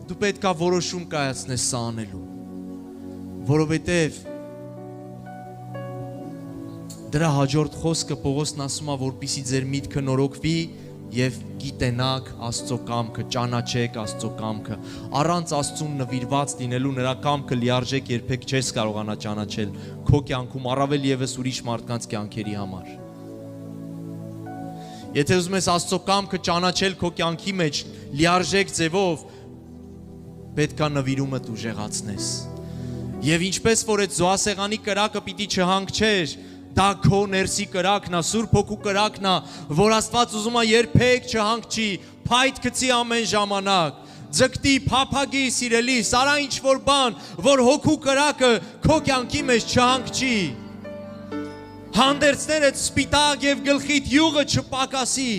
դու պետք է որոշում կայացնես սա անելու, որովհետև դրա հաջորդ խոսքը Պողոսն ասում է, որպեսզի ձեր միտքը նորոգվի եւ գիտենաք Աստծո կամքը, ճանաչեք Աստծո կամքը, առանց Աստծուն նվիրված լինելու նրա կամքը լիարժեք երբեք չես կարողանա ճանաչել քո կյանքում, առավել եւս ուրիշ մարդկանց կյանքերի համար։ Եթե ուզում ես Աստծո կամքը ճանաչել քո կյանքի մեջ լիարժեք ձևով, պետք է նվիրումդ ուժեղացնես։ Եվ ինչպես որ այդ զոհասեղանի կրակը պիտի չհանգչեր, դա քո ներսի կրակն է, Սուրբ Հոգու կրակն է, որ Աստված ուզում է երբեք չհանգչի, փայտ գցի ամեն ժամանակ, ձգտի, փափագի, սիրելիս, արա ինչ-որ բան, որ Հոգու կրակը քո կյանքի մեջ չհանգչի, հանդերձներ այդ սպիտակ եւ գլխիդ յուղը չպակասի։